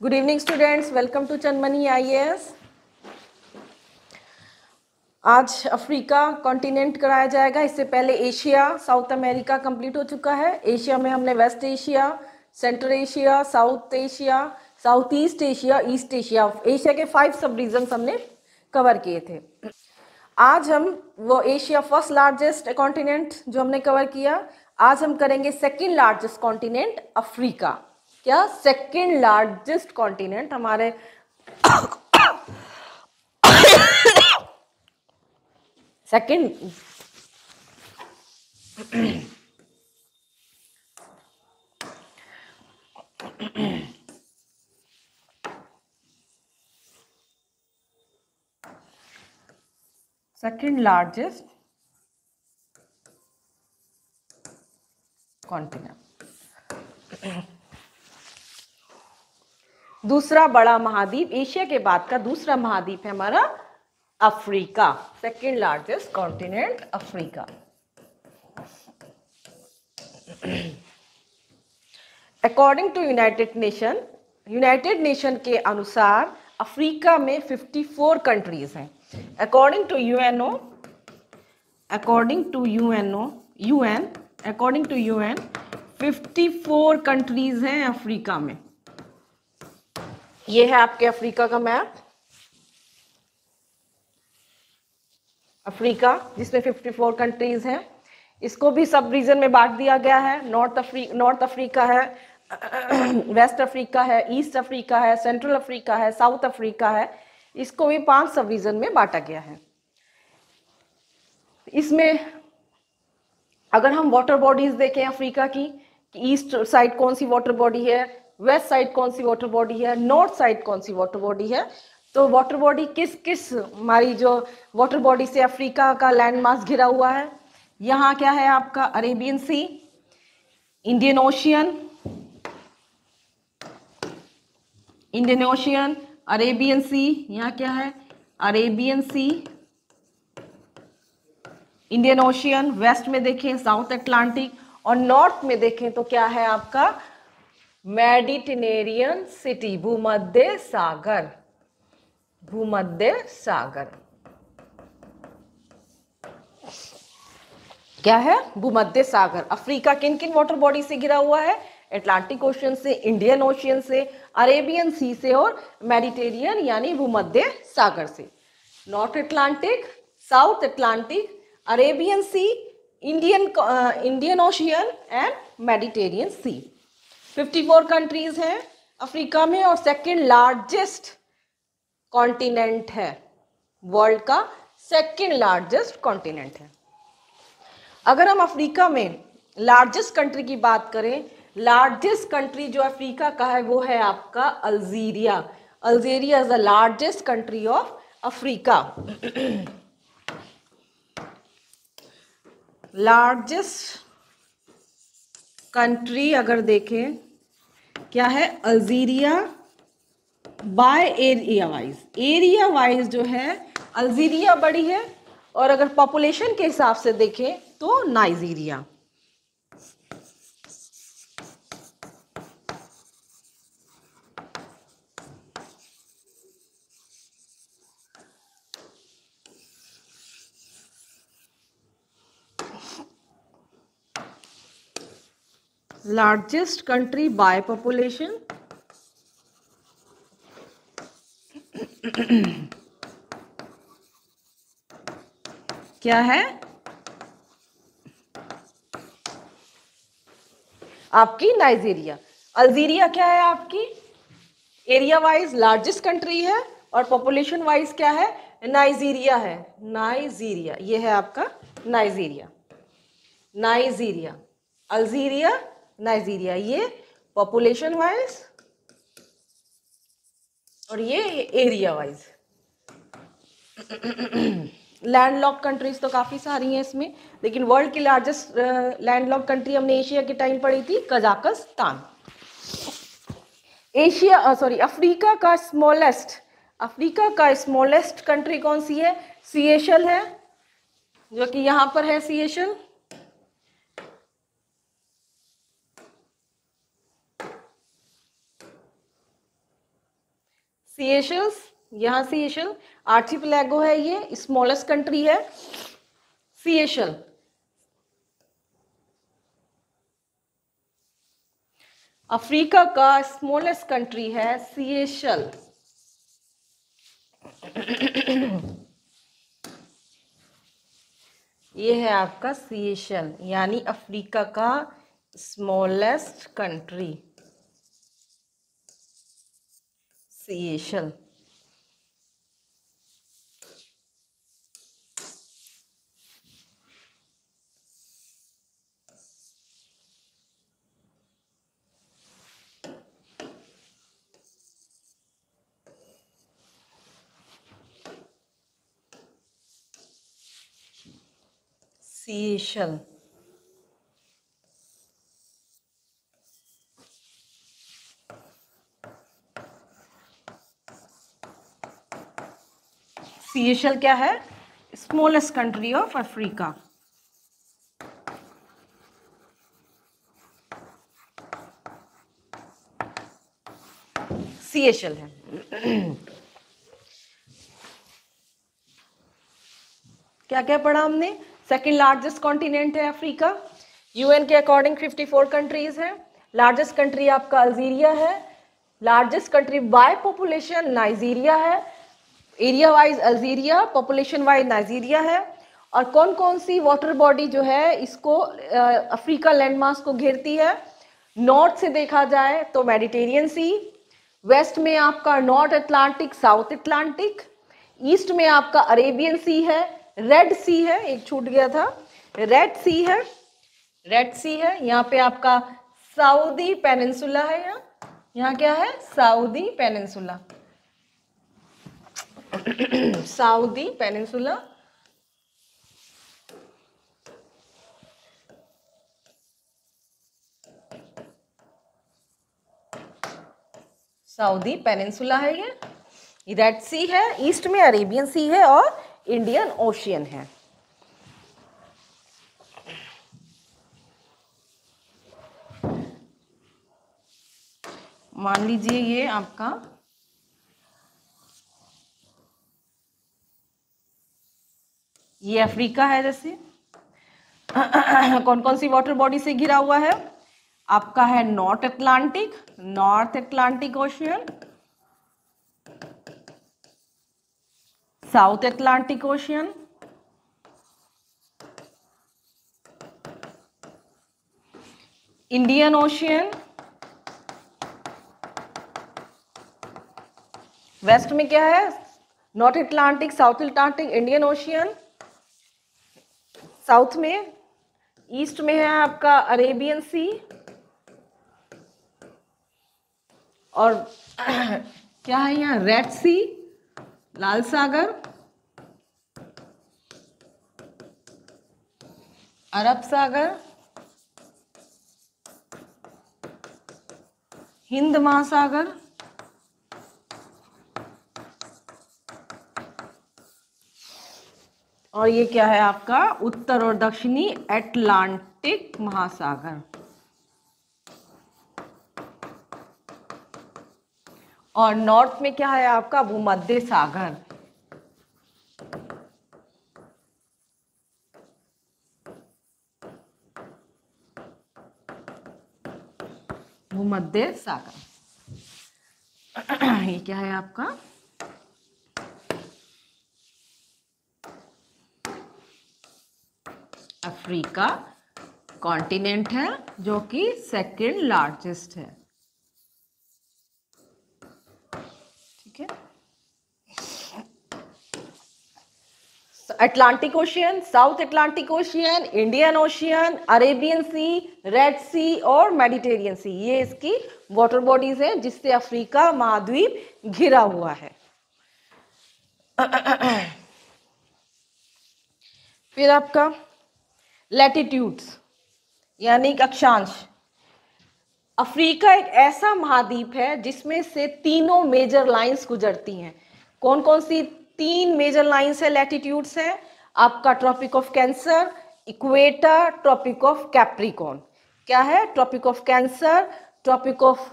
Good evening students, welcome to Chandmani IAS। आज Africa continent कराया जाएगा। इससे पहले एशिया, साउथ अमेरिका कंप्लीट हो चुका है। एशिया में हमने west Asia, central Asia, south Asia, south east Asia, east Asia, Asia के 5 सब रीजन्स हमने कवर किए थे। आज हम वो एशिया फर्स्ट लार्जेस्ट कॉन्टिनेंट जो हमने कवर किया, आज हम करेंगे सेकंड लार्जेस्ट कॉन्टिनेंट अफ्रीका। क्या सेकंड लार्जेस्ट कॉन्टिनेंट हमारे सेकंड सेकंड लार्जेस्ट कॉन्टिनेंट, दूसरा बड़ा महाद्वीप, एशिया के बाद का दूसरा महाद्वीप है हमारा Africa. Second largest continent Africa. According to United Nation के अनुसार अफ्रीका में 54 कंट्रीज हैं। अकॉर्डिंग टू यूएन 54 कंट्रीज हैं अफ्रीका में। ये है आपके अफ्रीका का मैप, अफ्रीका जिसमें 54 कंट्रीज हैं। इसको भी सब रीजन में बांट दिया गया है। नॉर्थ अफ्रीका है, वेस्ट अफ्रीका है, ईस्ट अफ्रीका है, सेंट्रल अफ्रीका है, साउथ अफ्रीका है। इसको भी 5 सब रीजन में बांटा गया है। इसमें अगर हम वाटर बॉडीज देखें अफ्रीका की, ईस्ट साइड कौन सी वाटर बॉडी है, वेस्ट साइड कौन सी वाटर बॉडी है, नॉर्थ साइड कौन सी वाटर बॉडी है, तो वाटर बॉडी किस किस हमारी जो वाटर बॉडी से अफ्रीका का लैंड मास घिरा हुआ है। यहाँ क्या है आपका Arabian sea, Indian Ocean, Arabian सी, यहाँ क्या है Arabian sea, Indian ocean. West में देखें साउथ अटलांटिक, और नॉर्थ में देखें तो क्या है आपका मेडिटेरेनियन सिटी, भूमध्य सागर। क्या है भूमध्य सागर। अफ्रीका किन किन वाटर बॉडी से घिरा हुआ है, अटलांटिक ओशियन से, इंडियन ओशियन से, अरेबियन सी से और मेडिटेरियन यानी भूमध्य सागर से। North Atlantic, south Atlantic, Arabian sea, Indian ocean and Mediterranean sea. 54 countries हैं अफ्रीका में और सेकंड लार्जेस्ट कॉन्टिनेंट है, वर्ल्ड का सेकंड लार्जेस्ट कॉन्टिनेंट है। अगर हम अफ्रीका में लार्जेस्ट कंट्री की बात करें, लार्जेस्ट कंट्री जो अफ्रीका का है वो है आपका Algeria. Algeria is the largest country of Africa. Largest country अगर देखें क्या है अल्जीरिया बाय एरिया वाइज जो है अल्जीरिया बड़ी है, और अगर पॉपुलेशन के हिसाब से देखें तो Nigeria. Largest country by population क्या है आपकी नाइजीरिया। अल्जीरिया क्या है आपकी एरिया वाइज लार्जेस्ट कंट्री है, और पॉपुलेशन वाइज क्या है नाइजीरिया है। नाइजीरिया ये है आपका नाइजीरिया। अल्जीरिया, नाइजीरिया, ये पॉपुलेशन वाइज और ये एरिया वाइज। लैंडलॉक कंट्रीज तो काफ़ी सारी हैं इसमें, लेकिन वर्ल्ड की लार्जेस्ट लैंडलॉक कंट्री हमने एशिया के टाइम पढ़ी थी कजाकिस्तान। अफ्रीका का स्मॉलेस्ट कंट्री कौन सी है, सिएशल है, जो कि यहाँ पर है सिएशल। सीशेल्स, यहाँ सीशेल आर्चिपेलागो है, ये स्मॉलेस्ट कंट्री है सीशेल। अफ्रीका का स्मॉलेस्ट कंट्री है सीशेल। ये है आपका सीशेल, यानी अफ्रीका का smallest country Seychelles. Seychelles Seychelles क्या है? Smallest country of Africa. Seychelles है। क्या क्या पढ़ा हमने? सेकंड लार्जेस्ट कॉन्टिनेंट है अफ्रीका, यूएन के अकॉर्डिंग 54 कंट्रीज है। लार्जेस्ट कंट्री आपका अल्जीरिया है। Largest country by population Nigeria है। Area wise Algeria, population wise Nigeria है। और कौन कौन सी वाटर बॉडी जो है इसको अफ्रीका लैंडमास को घेरती है? नॉर्थ से देखा जाए तो मेडिटेरियन सी, वेस्ट में आपका north Atlantic, south Atlantic, east में आपका अरेबियन सी है, रेड सी है, एक छूट गया था, रेड सी है, रेड सी है। यहाँ पे आपका सऊदी पेनिनसुला है, यहाँ क्या है? Saudi peninsula, Saudi peninsula. Saudi peninsula है ये रेड सी है, ईस्ट में अरेबियन सी है और इंडियन ओशियन है। मान लीजिए ये आपका ये अफ्रीका है, जैसे कौन कौन सी वाटर बॉडी से घिरा हुआ है? आपका है north Atlantic ocean, south Atlantic ocean, Indian ocean, west में क्या है? North Atlantic, south Atlantic, Indian ocean. South में, ईस्ट में है आपका अरेबियन सी, और क्या है यहाँ? रेड सी, लाल सागर, अरब सागर, हिंद महासागर, और ये क्या है आपका? उत्तर और दक्षिणी अटलांटिक महासागर। और नॉर्थ में क्या है आपका? भूमध्य सागर। भूमध्य सागर ये क्या है आपका? अफ्रीका कॉन्टिनेंट है, जो कि सेकंड लार्जेस्ट है। ठीक है, Atlantic ocean, south Atlantic ocean, Indian Ocean, Arabian Sea, Red Sea और मेडिटेरियन सी, ये इसकी वाटर बॉडीज हैं जिससे अफ्रीका महाद्वीप घिरा हुआ है। फिर आपका लैटिट्यूड्स यानी अक्षांश। अफ्रीका एक ऐसा महाद्वीप है जिसमें से तीनों मेजर लाइंस गुजरती हैं। कौन कौन सी तीन मेजर लाइंस है, लैटिट्यूड्स है? आपका Tropic of Cancer, equator, Tropic of Capricorn. क्या है? Tropic of Cancer, tropic of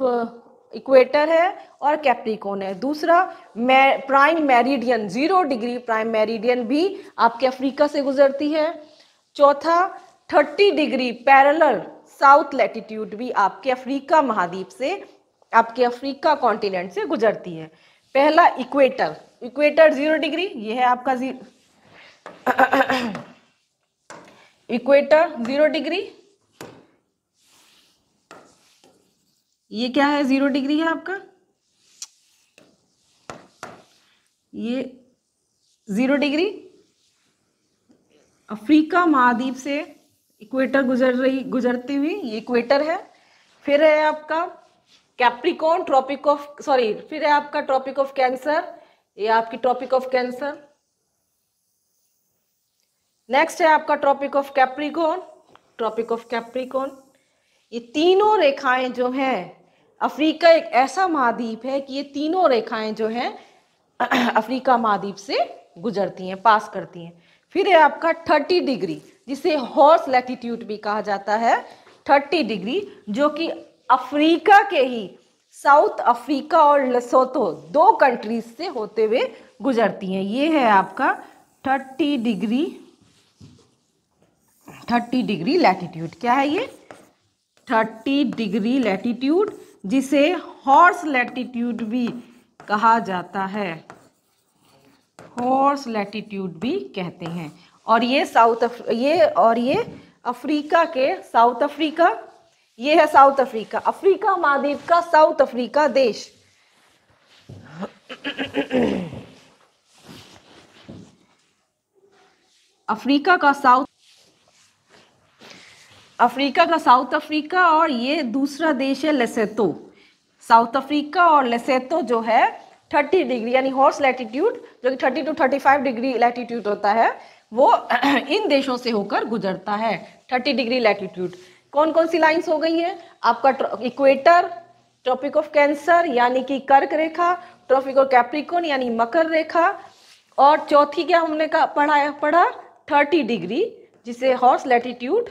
equator है और कैप्रिकॉर्न है। दूसरा प्राइम मेरिडियन 0 डिग्री प्राइम मेरिडियन भी आपके अफ्रीका से गुजरती है। चौथा 30 डिग्री पैरेलल साउथ लैटिट्यूड भी आपके अफ्रीका महाद्वीप से, आपके अफ्रीका कॉन्टिनेंट से गुजरती है। पहला इक्वेटर, इक्वेटर 0 डिग्री, ये है आपका इक्वेटर 0 डिग्री, ये क्या है 0 डिग्री है आपका, ये 0 डिग्री अफ्रीका महाद्वीप से इक्वेटर गुजरती हुई ये इक्वेटर है। फिर है आपका कैप्रिकॉर्न फिर है आपका ट्रॉपिक ऑफ कैंसर, ये आपकी ट्रॉपिक ऑफ कैंसर। नेक्स्ट है आपका Tropic of Capricorn, Tropic of Capricorn. ये तीनों रेखाएं जो हैं, अफ्रीका एक ऐसा महाद्वीप है कि ये तीनों रेखाएं जो हैं अफ्रीका महाद्वीप से गुजरती हैं, पास करती हैं। फिर है आपका 30 डिग्री, जिसे हॉर्स लैटिट्यूड भी कहा जाता है, 30 डिग्री, जो कि अफ्रीका के ही साउथ अफ्रीका और लेसोथो 2 कंट्रीज से होते हुए गुजरती हैं। ये है आपका 30 डिग्री लैटिट्यूड। क्या है ये 30 डिग्री लैटिट्यूड, जिसे हॉर्स लैटिट्यूड भी कहा जाता है, हॉर्स लैटिट्यूड भी कहते हैं। और ये ये अफ्रीका के साउथ अफ्रीका, ये है साउथ अफ्रीका, अफ्रीका महाद्वीप का साउथ अफ्रीका देश। अफ्रीका का साउथ अफ्रीका, और ये दूसरा देश है लेसेतो। साउथ अफ्रीका और लेसेतो जो है 30 डिग्री यानी हॉर्स लैटिट्यूड, जो कि 30 to 35 डिग्री लैटिट्यूड होता है, वो इन देशों से होकर गुजरता है। 30 डिग्री लैटिट्यूड कौन कौन सी लाइंस हो गई हैं आपका, इक्वेटर, ट्रॉपिक ऑफ कैंसर यानी कि कर्क रेखा, ट्रॉपिक ऑफ कैप्रिकॉर्न यानी मकर रेखा, और चौथी क्या हमने पढ़ा 30 डिग्री, जिसे हॉर्स लैटिट्यूड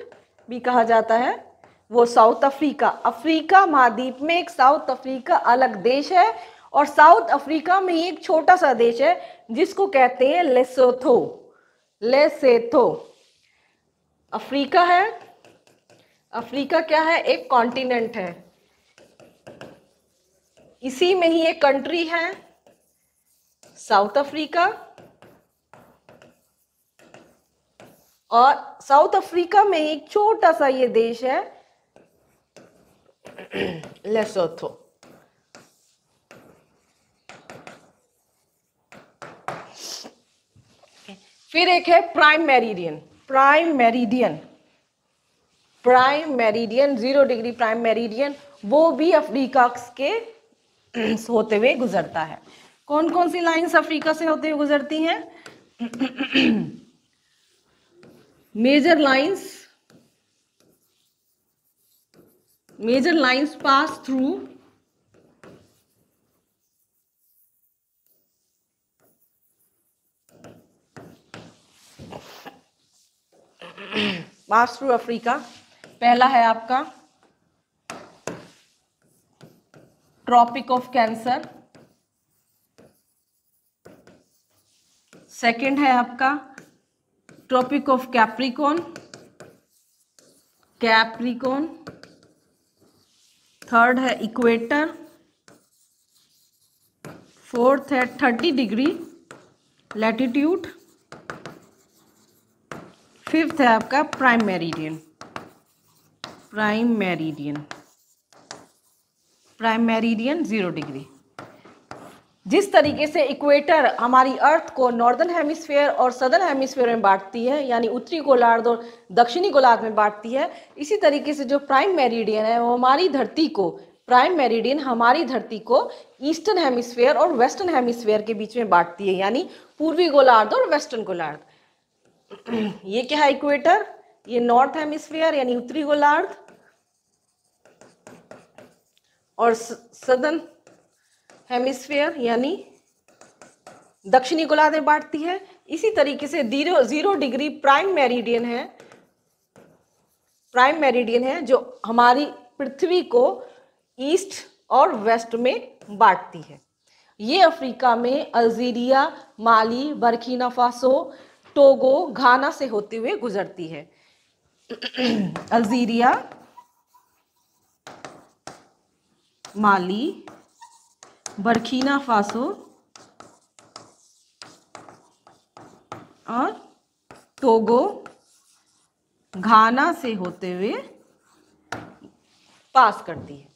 भी कहा जाता है, वो साउथ अफ्रीका। अफ्रीका महाद्वीप में एक साउथ अफ्रीका अलग देश है, और साउथ अफ्रीका में एक छोटा सा देश है जिसको कहते हैं लेसोथो। अफ्रीका है, अफ्रीका क्या है, एक कॉन्टिनेंट है, इसी में ही एक कंट्री है साउथ अफ्रीका, और साउथ अफ्रीका में एक छोटा सा ये देश है लेसोथो। फिर एक है प्राइम मेरिडियन 0 डिग्री प्राइम मेरिडियन, वो भी अफ्रीका के होते हुए गुजरता है। कौन कौन सी लाइंस अफ्रीका से होते हुए गुजरती हैं? Major lines pass through Africa. पहला है आपका ट्रॉपिक ऑफ कैंसर, सेकंड है आपका ट्रॉपिक ऑफ कैप्रिकॉर्न, थर्ड है इक्वेटर, फोर्थ है 30 डिग्री लैटिट्यूड, फिफ्थ है आपका प्राइम मेरिडियन 0 डिग्री। जिस तरीके से इक्वेटर हमारी अर्थ को नॉर्दर्न हेमिस्फीयर और सदर्न हेमिस्फीयर में बांटती है, यानी उत्तरी गोलार्ध और दक्षिणी गोलार्ध में बांटती है, इसी तरीके से जो प्राइम मेरिडियन है वो हमारी धरती को ईस्टर्न हेमिस्फीयर और वेस्टर्न हेमिस्फीयर के बीच में बांटती है, यानी पूर्वी गोलार्ध और वेस्टर्न गोलार्ध। ये क्या है इक्वेटर, ये नॉर्थ हेमिस्फीयर यानी उत्तरी गोलार्ध, और सदर्न हेमिस्फीयर यानी दक्षिणी गोलार्ध में बांटती है। इसी तरीके से 0 डिग्री प्राइम मेरिडियन है जो हमारी पृथ्वी को ईस्ट और वेस्ट में बांटती है। ये अफ्रीका में अल्जीरिया, माली, बर्किना फासो, टोगो, घाना से होते हुए गुजरती है। अल्जीरिया, माली, बर्किना फासो और टोगो, घाना से होते हुए पास करती है।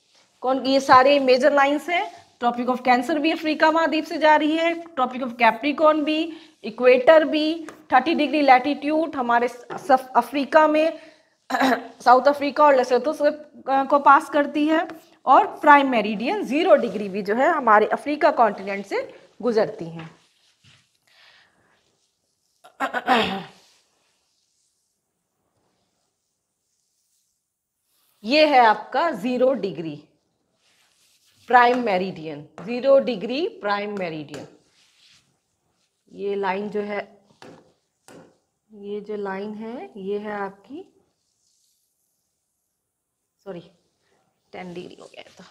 कौन? ये सारे मेजर लाइंस हैं। ट्रॉपिक ऑफ कैंसर भी अफ्रीका महाद्वीप से जा रही है, ट्रॉपिक ऑफ कैप्रिकॉर्न भी, इक्वेटर भी, 30 डिग्री लैटिट्यूड हमारे अफ्रीका में साउथ अफ्रीका और लेसोथो को पास करती है, और प्राइम मेरिडियन 0 डिग्री भी जो है हमारे अफ्रीका कॉन्टिनेंट से गुजरती हैं। ये है आपका 0 डिग्री प्राइम मेरिडियन, 0 डिग्री प्राइम मेरिडियन। ये लाइन जो है, ये जो लाइन है ये है आपकी, सॉरी 10 डिग्री हो गया तो,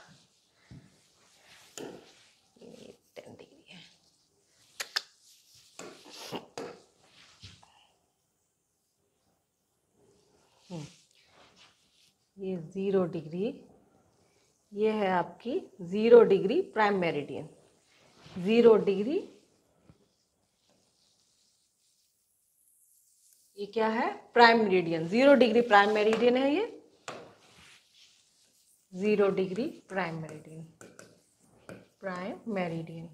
ये 10 डिग्री है। ये 0 डिग्री, ये है आपकी 0 डिग्री प्राइम मेरिडियन, 0 डिग्री, ये क्या है? प्राइम मेरिडियन, 0 डिग्री प्राइम मेरिडियन है ये, 0 डिग्री प्राइम मेरिडियन, प्राइम मेरिडियन,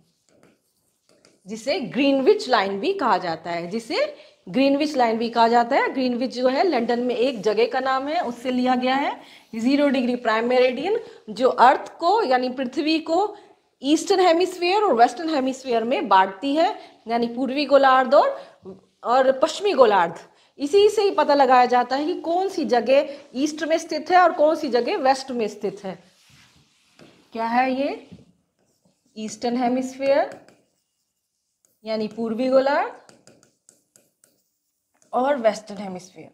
जिसे ग्रीनविच लाइन भी कहा जाता है, जिसे ग्रीनविच लाइन भी कहा जाता है। ग्रीनविच जो है लंदन में एक जगह का नाम है, उससे लिया गया है। 0 डिग्री प्राइम मेरिडियन जो अर्थ को यानी पृथ्वी को ईस्टर्न हेमिस्फीयर और वेस्टर्न हेमिस्फीयर में बांटती है, यानी पूर्वी गोलार्ध और पश्चिमी गोलार्ध। इसी से ही पता लगाया जाता है कि कौन सी जगह ईस्ट में स्थित है और कौन सी जगह वेस्ट में स्थित है। क्या है ये? ईस्टर्न हेमिस्फीयर यानी पूर्वी गोलार्ध और वेस्टर्न हेमिस्फीयर,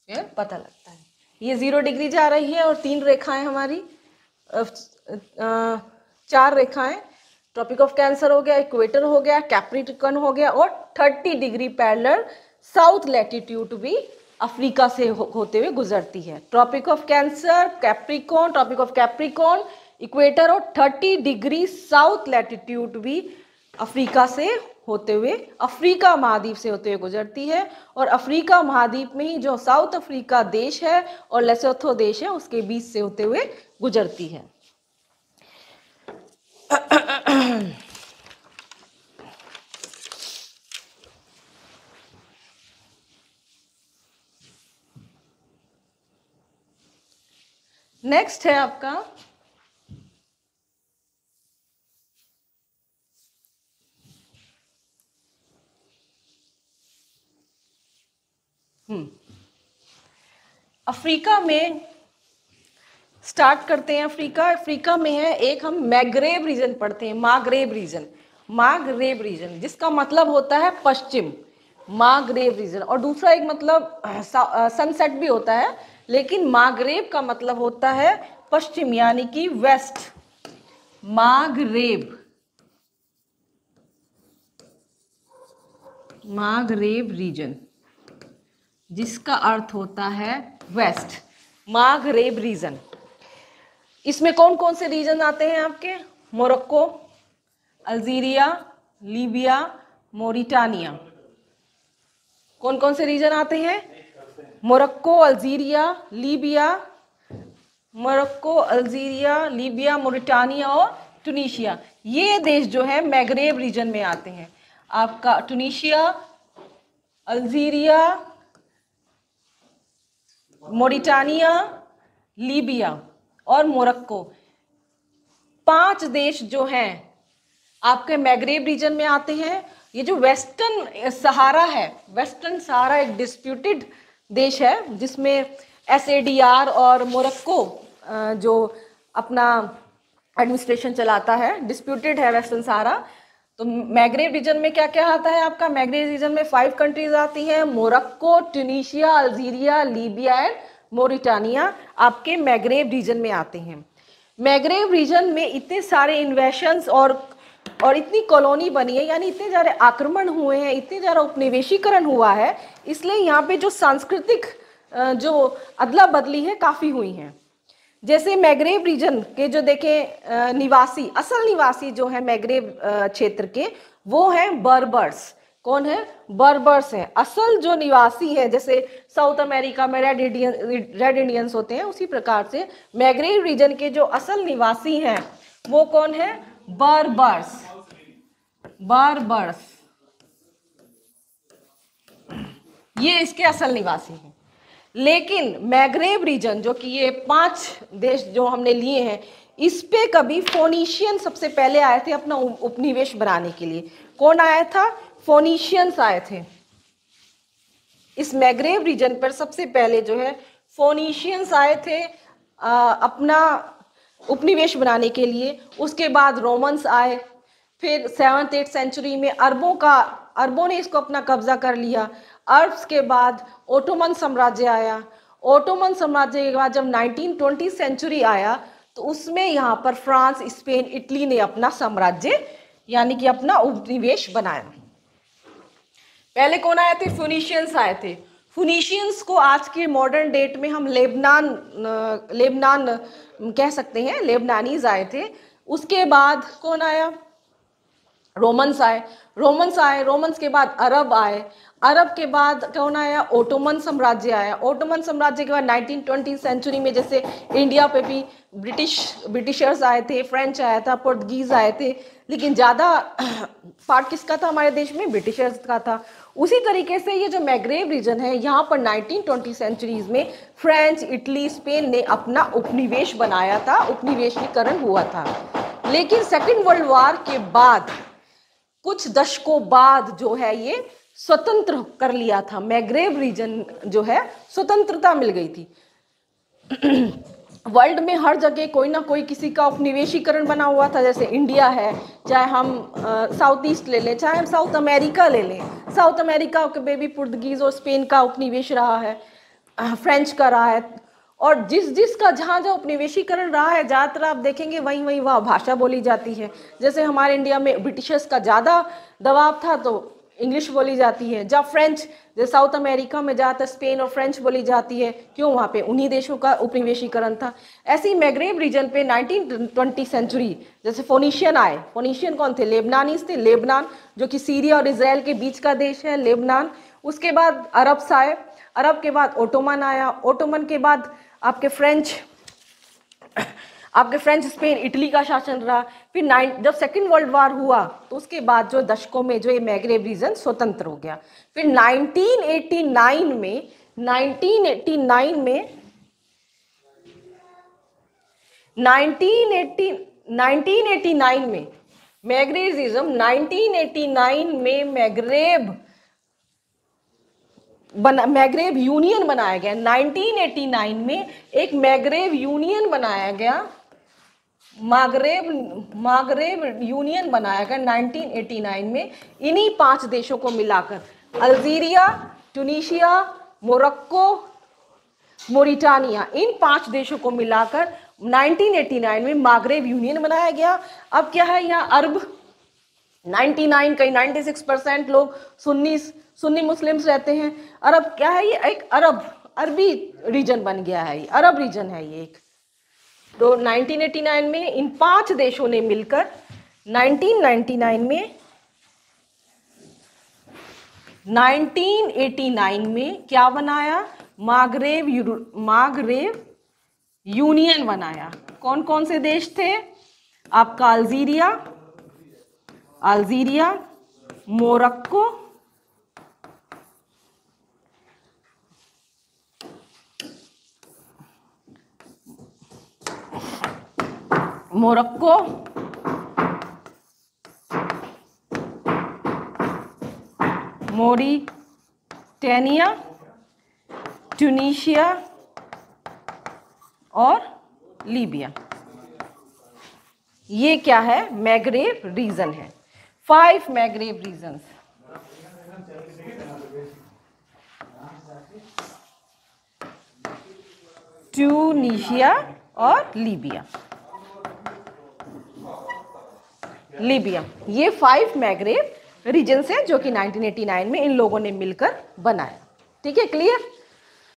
फिर पता लगता है। ये 0 डिग्री जा रही है और 3 रेखाएं हमारी, 4 रेखाएं, ट्रॉपिक ऑफ कैंसर हो गया, इक्वेटर हो गया, कैप्रिकॉर्न हो गया, और 30 डिग्री पैरेलल साउथ लैटिट्यूड भी अफ्रीका से होते हुए गुजरती है। Tropic of Cancer, Capricorn, Tropic of Capricorn, equator और 30 डिग्री साउथ लैटिट्यूड भी अफ्रीका से होते हुए, अफ्रीका महाद्वीप से होते हुए गुजरती है। और अफ्रीका महाद्वीप में ही जो साउथ अफ्रीका देश है और लेसोथो देश है उसके बीच से होते हुए गुजरती है। नेक्स्ट है आपका अफ्रीका में स्टार्ट करते हैं। अफ्रीका में है एक, हम मैग्रेब रीजन पढ़ते हैं, मागरेब रीजन जिसका मतलब होता है पश्चिम, मागरेब रीजन। और दूसरा एक मतलब सनसेट भी होता है, लेकिन मागरेब का मतलब होता है पश्चिम यानी कि वेस्ट, मागरेब रीजन जिसका अर्थ होता है वेस्ट, मागरेब रीजन। इसमें कौन कौन से रीजन आते हैं आपके? Morocco, Algeria, Libya, Mauritania. कौन कौन से रीजन आते हैं? मोरक्को, अल्जीरिया, मोरिटानिया और ट्यूनीशिया। ये देश जो है मैग्रेब रीजन में आते हैं। आपका ट्यूनीशिया, अल्जीरिया, मोरिटानिया, लीबिया और मोरक्को, 5 देश जो हैं आपके मैग्रेब रीजन में आते हैं। ये जो वेस्टर्न सहारा एक डिस्प्यूटेड देश है, जिसमें SADR और मोरक्को जो अपना एडमिनिस्ट्रेशन चलाता है, डिस्प्यूटेड है वेस्टर्न सहारा। तो मैग्रेब रीजन में क्या क्या आता है आपका? मैग्रेब रीजन में 5 कंट्रीज आती हैं, Morocco, Tunisia, Algeria, Libya and Mauritania आपके मैग्रेब रीजन में आते हैं। मैग्रेब रीजन में इतने सारे इन्वेशंस और इतनी कॉलोनी बनी है, यानी इतने ज़्यादा आक्रमण हुए हैं, इतने ज़्यादा उपनिवेशीकरण हुआ है, इसलिए यहाँ पे जो सांस्कृतिक जो अदला बदली है काफ़ी हुई हैं। जैसे मैग्रेब रीजन के जो देखें निवासी, असल निवासी जो है मैग्रेब क्षेत्र के, वो हैं बर्बर्स। कौन है? बर्बर्स हैं। असल जो निवासी है, जैसे साउथ अमेरिका में रेड इंडियंस होते हैं, उसी प्रकार से मैग्रेब रीजन के जो असल निवासी हैं वो कौन है? बर्बर्स। बर्बर्स ये इसके असल निवासी हैं। लेकिन मैग्रेब रीजन जो कि ये 5 देश जो हमने लिए हैं, इस पे कभी फोनीशियन सबसे पहले आए थे अपना उपनिवेश बनाने के लिए। कौन आया था? फोनीशियंस आए थे। इस मैग्रेब रीजन पर सबसे पहले जो है फोनीशियंस आए थे अपना उपनिवेश बनाने के लिए। उसके बाद रोमन्स आए, फिर 7th-8th सेंचुरी में अरबों ने इसको अपना कब्जा कर लिया। अरब्स के बाद ओटोमन साम्राज्य आया। ओटोमन साम्राज्य के बाद जब 19th-20th सेंचुरी आया तो उसमें यहाँ पर फ्रांस, स्पेन, इटली ने अपना साम्राज्य यानी कि अपना उपनिवेश बनाया। पहले कौन आए थे? फिनीशियंस आए थे। फिनीशियंस को आज के मॉडर्न डेट में हम लेबनान कह सकते हैं, लेबनानीज आए थे। उसके बाद कौन आया? रोमन्स आए। रोमन्स के बाद अरब आए। अरब के बाद कौन आया? ओटोमन साम्राज्य आया। ओटोमन साम्राज्य के बाद 19th-20th सेंचुरी में जैसे इंडिया पे भी ब्रिटिशर्स आए थे, फ्रेंच आया था, पुर्तगीज आए थे, लेकिन ज़्यादा पार्ट किसका था हमारे देश में? ब्रिटिशर्स का था। उसी तरीके से ये जो मैग्रेब रीजन है, यहाँ पर 19th-20th सेंचुरीज में फ्रेंच, इटली, स्पेन ने अपना उपनिवेश बनाया था, उपनिवेशीकरण हुआ था। लेकिन सेकेंड वर्ल्ड वॉर के बाद कुछ दशकों बाद जो है ये स्वतंत्र कर लिया था। मैग्रेब रीजन जो है स्वतंत्रता मिल गई थी। वर्ल्ड में हर जगह कोई ना कोई किसी का उपनिवेशीकरण बना हुआ था। जैसे इंडिया है, चाहे हम साउथ ईस्ट ले लें, चाहे हम साउथ अमेरिका ले लें। साउथ अमेरिका के बेबी पुर्तगीज और स्पेन का उपनिवेश रहा है, फ्रेंच का रहा है, और जिसका जहाँ जहाँ उपनिवेशीकरण रहा है, ज़्यादातर आप देखेंगे वहीं वह भाषा बोली जाती है। जैसे हमारे इंडिया में ब्रिटिशर्स का ज़्यादा दबाव था तो इंग्लिश बोली जाती है। जब फ्रेंच, जैसे साउथ अमेरिका में ज़्यादातर स्पेन और फ्रेंच बोली जाती है, क्यों? वहाँ पे उन्हीं देशों का उपनिवेशीकरण था। ऐसे ही मैग्रेब रीजन पे 19th-20th सेंचुरी जैसे फोनीशियन आए। फोनीशियन कौन थे? लेबनानीज थे। लेबनान जो कि सीरिया और इजराइल के बीच का देश है, लेबनान। उसके बाद अरब्स आए। अरब के बाद ओटोमन आया। ओटोमन के बाद आपके फ्रेंच, स्पेन, इटली का शासन रहा। फिर जब सेकेंड वर्ल्ड वॉर हुआ तो उसके बाद जो दशकों में जो ये मैग्रेब रीजन स्वतंत्र हो गया। फिर 1989 में मैग्रेब रीजन 1989 में मैग्रेब यूनियन बनाया गया। 1989 में एक मैग्रेब यूनियन बनाया गया। मागरेब यूनियन बनाया गया 1989 में। इन्हीं 5 देशों को मिलाकर अल्जीरिया, ट्यूनीशिया, मोरक्को, मोरिटानिया, इन 5 देशों को मिलाकर 1989 में मागरेब यूनियन बनाया गया। अब क्या है, यहाँ अरब 99 कहीं 96% लोग सुन्नी मुस्लिम्स रहते हैं। अरब क्या है? ये एक अरबी रीजन बन गया है, ये अरब रीजन है ये एक। तो 1989 में इन 5 देशों ने मिलकर 1989 में क्या बनाया? मागरेब यूनियन बनाया। कौन कौन से देश थे? आपका अल्जीरिया, मोरक्को, मोरिटानिया, ट्यूनीशिया और लीबिया। ये क्या है? मैग्रेब रीजन है। 5 मैग्रेब रीजन्स। ट्यूनीशिया और लीबिया। ये 5 मैग्रेब रीजन है जो कि 1989 में इन लोगों ने मिलकर बनाया। ठीक है, क्लियर।